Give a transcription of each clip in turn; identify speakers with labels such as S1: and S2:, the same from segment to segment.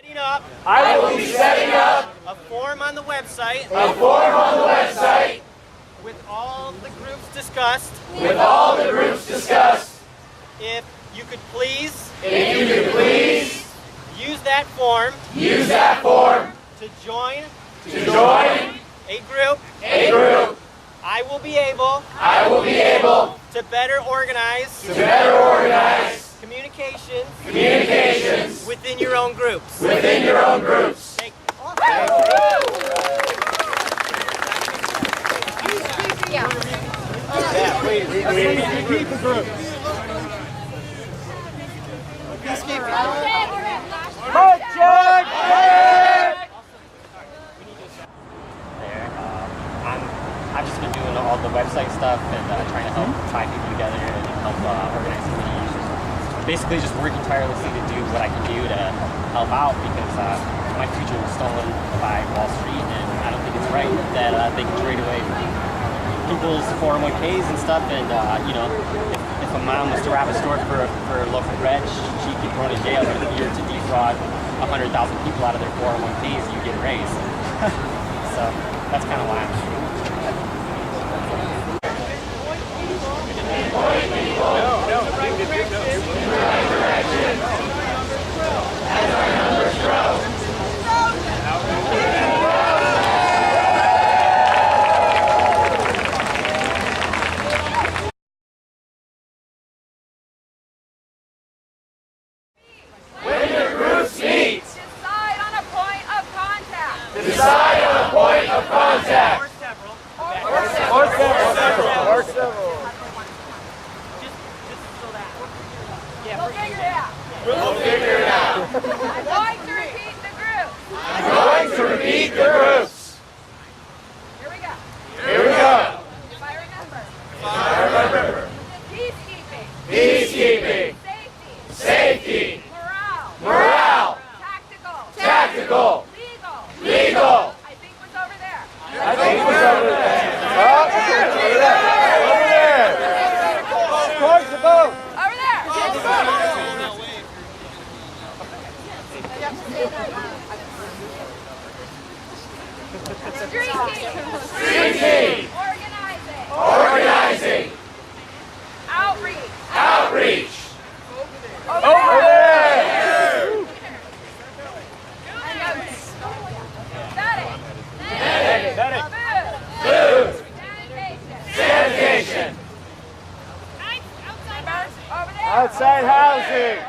S1: I will be setting up
S2: a form on the website.
S1: A form on the website
S2: with all the groups discussed.
S1: With all the groups discussed.
S2: If you could please.
S1: If you could please.
S2: Use that form.
S1: Use that form.
S2: To join.
S1: To join.
S2: A group.
S1: A group.
S2: I will be able.
S1: I will be able.
S2: To better organize.
S1: To better organize.
S2: Communications.
S1: Communications.
S2: Within your own groups.
S1: Within your own groups.
S2: Yeah, please. Repeat the group. I've just been doing all the website stuff and trying to help tie people together and help organize committees. Basically just working tirelessly to do what I can do to help out because my future was stolen by Wall Street and I don't think it's right that they can trade away people's 401ks and stuff. And you know, if a mom was to rob a store for a loaf of bread, she'd get thrown in jail. But if you're to defraud 100,000 people out of their 401ks, you get a raise. So that's kind of why I'm here.
S1: As our numbers grow. When your groups meet,
S3: decide on a point of contact.
S1: Decide on a point of contact.
S2: Or several.
S1: Or several.
S2: Just so that.
S3: We'll figure it out.
S1: We'll figure it out.
S3: I'm going to repeat the group.
S1: I'm going to repeat the groups.
S3: Here we go.
S1: Here we go.
S3: If I remember.
S1: I remember.
S3: Peacekeeping.
S1: Peacekeeping.
S3: Safety.
S1: Safety.
S3: Morale.
S1: Morale.
S3: Tactical.
S1: Tactical.
S3: Legal.
S1: Legal.
S3: I think what's over there.
S1: I think it was over there. Oh, over there. Over there. Towards the boat.
S3: Over there. Street team.
S1: Street team.
S3: Organizing.
S1: Organizing.
S3: Outreach.
S1: Outreach.
S3: Over
S1: Over
S3: there.
S1: there.
S3: Medic.
S1: Food.
S3: Sanitation.
S1: Sanitation.
S3: Over there.
S1: Outside housing.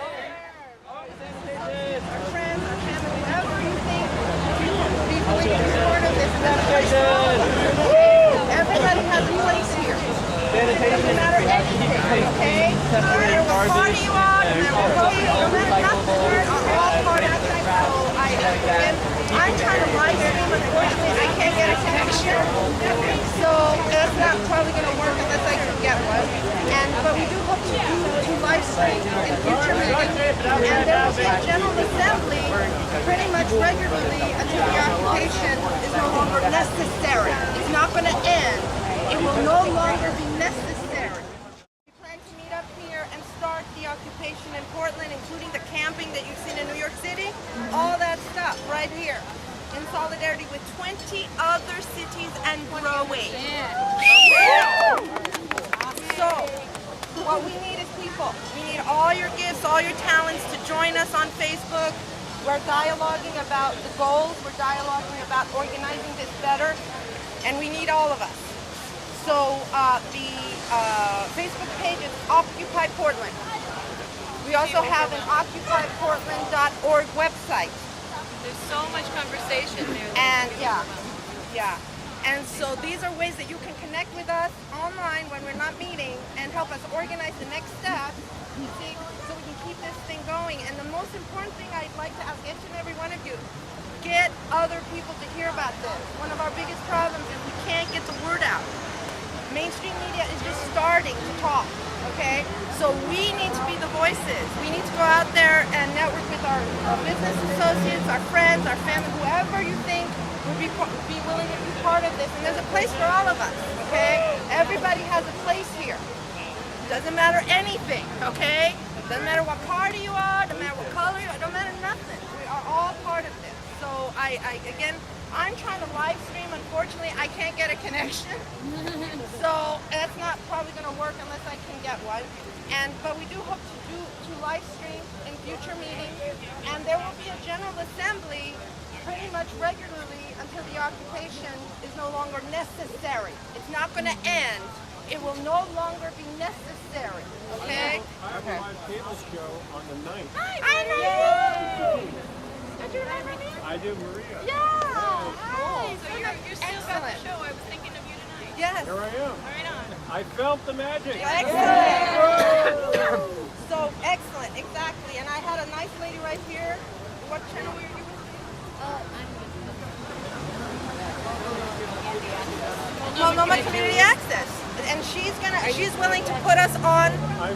S4: Everybody has a place here. No matter anything, okay? No matter what party you are, no matter what party you are, no matter nothing, are all part of the cycle items. And I'm trying to live stream, and unfortunately I can't get a connection. So that's not probably going to work unless I can get one. But we do hope to live stream in future meetings. And there will be a general assembly pretty much regularly until the occupation is no longer necessary. It's not going to end. It will no longer be necessary. We plan to meet up here and start the occupation in Portland, including the camping that you've seen in New York City. All that stuff right here in solidarity with 20 other cities and growing. So, what we need is people. We need all your gifts, all your talents to join us on Facebook. We're dialoguing about the goals. We're dialoguing about organizing this better. And we need all of us. So the Facebook page is Occupy Portland. We also have an occupyportland.org website.
S3: There's so much conversation there.
S4: And yeah. And so these are ways that you can connect with us online when we're not meeting and help us organize the next steps so we can keep this thing going. And the most important thing I'd like to ask each and every one of you, get other people to hear about this. One of our biggest problems is we can't get the word out. Mainstream media is just starting to talk, okay? So we need to be the voices. We need to go out there and network with our business associates, our friends, our family, whoever you think would be willing to be part of this. And there's a place for all of us, okay? Everybody has a place here. Doesn't matter anything, okay? Doesn't matter what party you are, doesn't matter what color you are, don't matter nothing. We are all part of this. So again, I'm trying to live stream. Unfortunately, I can't get a connection. So that's not probably going to work unless I can get one. But we do hope to live stream in future meetings. And there will be a general assembly pretty much regularly until the occupation is no longer necessary. It's not going to end. It will no longer be necessary. Okay?
S1: I have a live cable show on the 9th.
S4: I know. Did you remember me?
S1: I do, Maria.
S4: Yeah. Hi.
S3: So you're still at the show. I was thinking of you tonight.
S4: Yes.
S1: Here I am.
S3: Right on.
S1: I felt the magic.
S4: Excellent. So excellent, exactly. And I had a nice lady right here. What channel were you with? Multnomah Community Access. And she's willing to put us on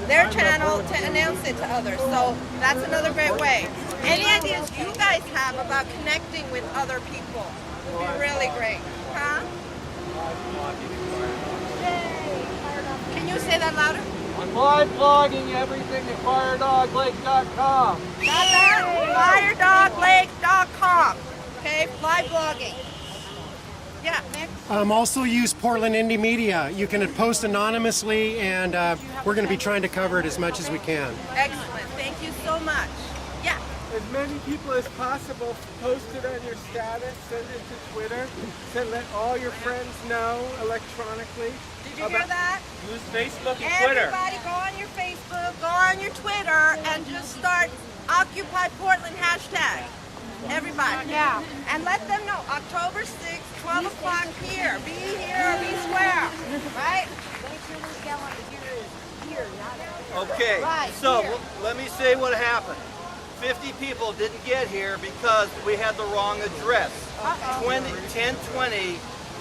S4: their channel to announce it to others. So that's another great way. Any ideas you guys have about connecting with other people would be really great. Huh? Yay. Can you say that louder?
S1: I'm live blogging everything at firedoglake.com.
S4: Got that? Firedoglake.com. Okay, live blogging. Yeah, next.
S5: Also use Portland Indie Media. You can post anonymously, and we're going to be trying to cover it as much as we can.
S4: Excellent. Thank you so much. Yeah.
S1: As many people as possible, post it on your status, send it to Twitter, let all your friends know electronically.
S4: Did you hear that?
S1: Use Facebook and Twitter.
S4: Everybody go on your Facebook, go on your Twitter, and just start Occupy Portland hashtag. Everybody. Yeah. And let them know October 6th, 12 o'clock here. Be here or be square. Right?
S6: Okay,
S4: Right,
S6: so
S4: here.
S6: let me say what happened. 50 people didn't get here because we had the wrong address. 1020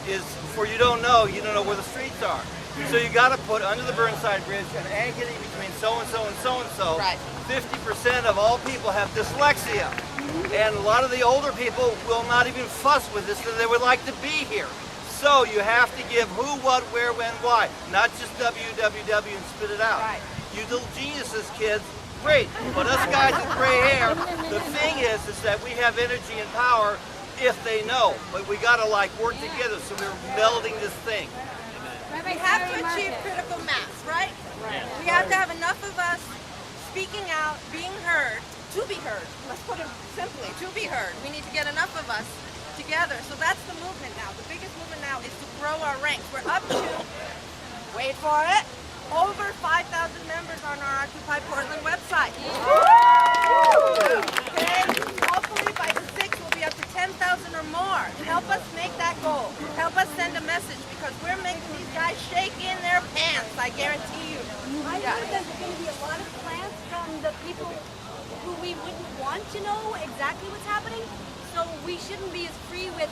S6: is, for you don't know where the streets are. So you got to put under the Burnside Bridge and anchor it between so-and-so and so-and-so.
S4: Right.
S6: 50% of all people have dyslexia. And a lot of the older people will not even fuss with this, because they would like to be here. So you have to give who, what, where, when, why. Not just www and spit it out.
S4: Right.
S6: You little geniuses, kids, great. But us guys with gray hair, the thing is that we have energy and power if they know. But we got to work together, so we're melding this thing.
S4: We have to achieve critical mass, right? We have to have enough of us speaking out, being heard, to be heard. Let's put it simply, to be heard. We need to get enough of us together. So that's the movement now. The biggest movement now is to grow our ranks. We're up to, wait for it, over 5,000 members on our Occupy Portland website. Okay? Hopefully by the 6th we'll be up to 10,000 or more. Help us make that goal. Help us send a message, because we're making these guys shake in their pants, I guarantee you.
S7: I heard there's going to be a lot of plans from the people who we wouldn't want to know exactly what's happening, so we shouldn't be as free with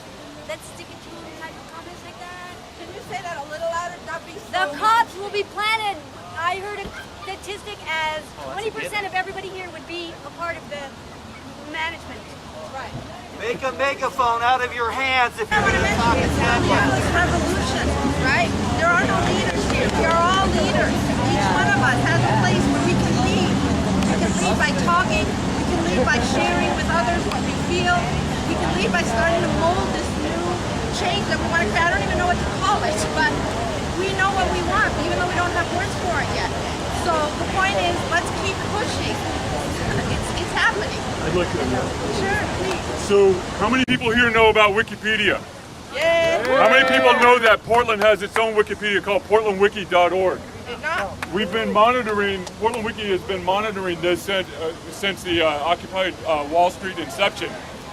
S7: let's stick it to them type of comments like that.
S4: Can you say that a little louder? That'd be
S7: The
S4: so
S7: cops will be planted. I heard a statistic as 20% of everybody here would be a part of the management.
S4: right.
S6: Make a megaphone out of your hands if you're
S4: I want
S6: going
S4: to
S6: to talk
S4: mention
S6: in
S4: is
S6: headlines.
S4: revolution, right? There are no leaders here. We are all leaders. Each one of us has a place where we can lead. We can lead by talking. We can lead by sharing with others what we feel. We can lead by starting to mold this new change that we want to create. I don't even know what to call it, but we know what we want, even though we don't have words for it yet. So the point is, let's keep pushing. It's happening.
S8: I'd like to.
S4: Sure, please.
S8: So, how many people here know about Wikipedia?
S4: Yeah.
S8: How many people know that Portland has its own Wikipedia called portlandwiki.org?
S4: Did not.
S8: We've been monitoring, Portland Wiki has been monitoring this since the Occupy Wall Street inception.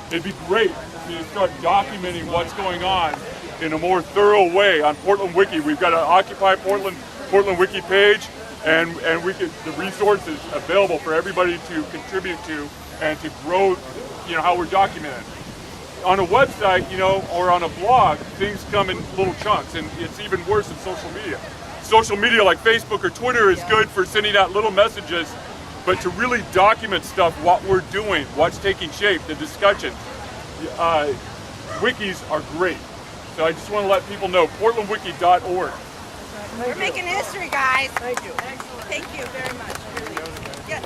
S8: It'd be great if you start documenting what's going on in a more thorough way on Portland Wiki. We've got an Occupy Portland Wiki page, and the resources available for everybody to contribute to and to grow, how we're documenting. On a website, or on a blog, things come in little chunks, and it's even worse than social media. Social media like Facebook or Twitter is good for sending out little messages, but to really document stuff, what we're doing, what's taking shape, the discussion, wikis are great. So I just want to let people know, portlandwiki.org.
S4: We're making history, guys. Thank you. Thank you very much. Really. Yes.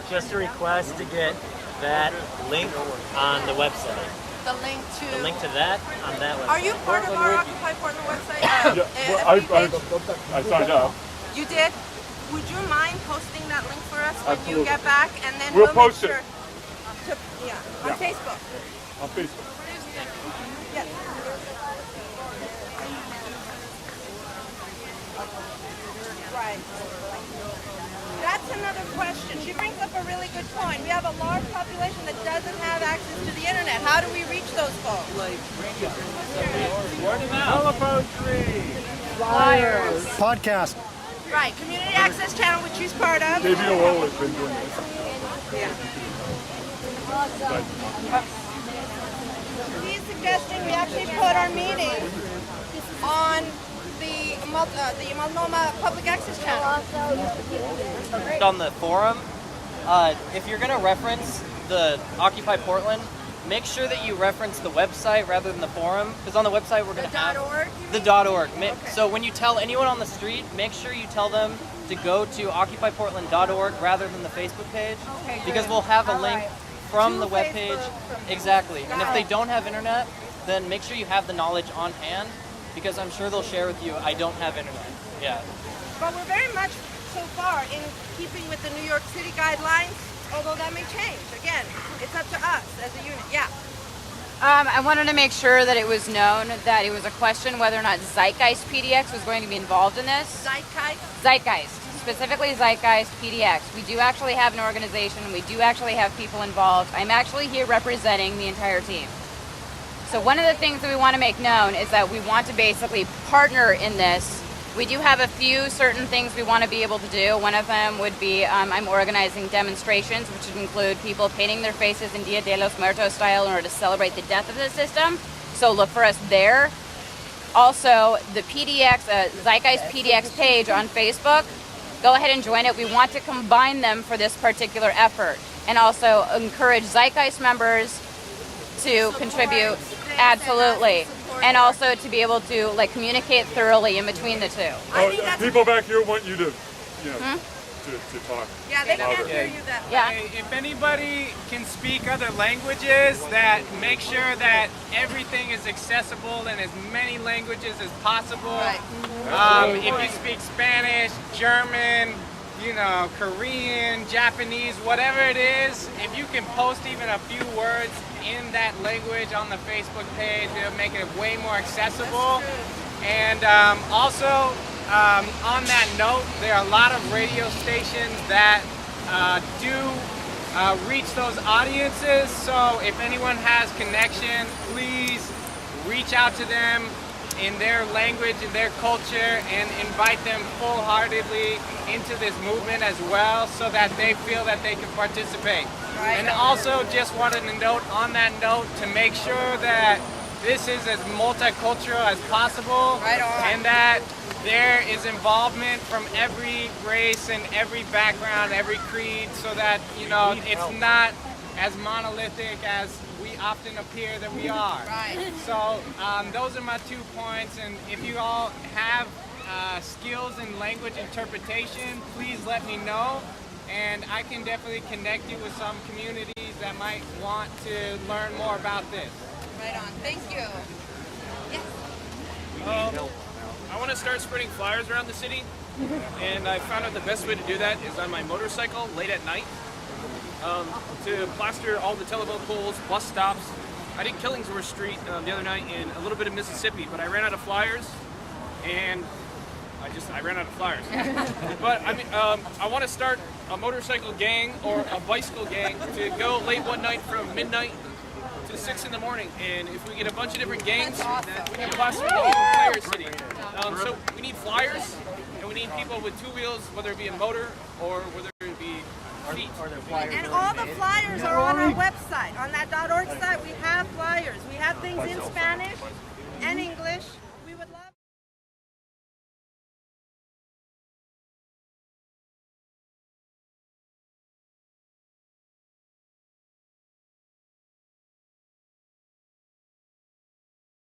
S9: Just a request to get that link on the website.
S4: The link
S9: The link to that on that website.
S4: Are you part of our Occupy Portland website?
S8: Yeah, well, I signed up.
S4: You did? Would you mind posting that link for us when you
S8: Absolutely.
S4: get back? And then
S8: We'll
S4: make
S8: post it.
S4: sure to, on Facebook.
S8: On Facebook.
S4: Yes. Right. That's another question. She brings up a really good point. We have a large population that doesn't have access to the internet. How do we reach those folks?
S1: Telephone tree.
S4: Flyers.
S5: Podcast.
S4: Right. Community Access Channel, which she's part of.
S8: KBOO has been doing this.
S4: Yeah. He's suggesting we actually put our meeting on the Multnomah Public Access Channel.
S9: On the forum, if you're going to reference the Occupy Portland, make sure that you reference the website rather than the forum, because on the website we're going to have
S4: .org?
S9: the .org. So when you tell anyone on the street, make sure you tell them to go to occupyportland.org rather than the Facebook page,
S4: Okay,
S9: because
S4: good.
S9: we'll have a
S4: All
S9: link
S4: right.
S9: from
S4: To
S9: the webpage.
S4: Facebook.
S9: Exactly. And if
S4: Got
S9: they
S4: it.
S9: don't have internet, then make sure you have the knowledge on hand, because I'm sure they'll share with you, I don't have internet. Yeah.
S4: But we're very much so far in keeping with the New York City guidelines, although that may change. Again, it's up to us as a unit. Yeah.
S10: I wanted to make sure that it was known that it was a question whether or not Zeitgeist PDX was going to be involved in this. Zeitgeist, specifically Zeitgeist PDX. We do actually have an organization. We do actually have people involved. I'm actually here representing the entire team. So one of the things that we want to make known is that we want to basically partner in this. We do have a few certain things we want to be able to do. One of them would be I'm organizing demonstrations, which would include people painting their faces in Dia de los Muertos style in order to celebrate the death of the system. So look for us there. Also, the PDX, Zeitgeist PDX page on Facebook, go ahead and join it. We want to combine them for this particular effort, and also encourage Zeitgeist members to contribute. Absolutely. And also to be able to communicate thoroughly in between the two.
S8: People back here want you to, to talk.
S4: Yeah, they can't hear you that
S10: Yeah.
S1: Hey, if anybody can speak other languages, that make sure that everything is accessible in as many languages as possible.
S4: Right.
S1: If you speak Spanish, German, Korean, Japanese, whatever it is, if you can post even a few words in that language on the Facebook page, it'll make it way more accessible. And also, on that note, there are a lot of radio stations that do reach those audiences. So if anyone has connection, please reach out to them in their language, in their culture, and invite them full-heartedly into this movement as well, so that they feel that they can participate.
S4: Right.
S1: And also just wanted to note on that note to make sure that this is as multicultural as possible,
S4: Right on.
S1: and that there is involvement from every race and every background, every creed, so that it's not as monolithic as we often appear that we are.
S4: Right.
S1: So those are my 2 points, and if you all have skills in language interpretation, please let me know, and I can definitely connect you with some communities that might want to learn more about this.
S4: Right on. Thank you.
S11: I want to start spreading flyers around the city, and I found out the best way to do that is on my motorcycle late at night, to plaster all the telephone poles, bus stops. I did Killingsworth Street the other night in a little bit of Mississippi, but I ran out of flyers, and I ran out of flyers. But I want to start a motorcycle gang or a bicycle gang to go late one night from midnight to 6 in the morning, and if we get a bunch of different gangs, we can plaster the entire city. So we need flyers, and we need people with 2 wheels, whether it be a motor or whether it be feet.
S4: And all the flyers are on our website. On that .org site, we have flyers. We have things in Spanish and English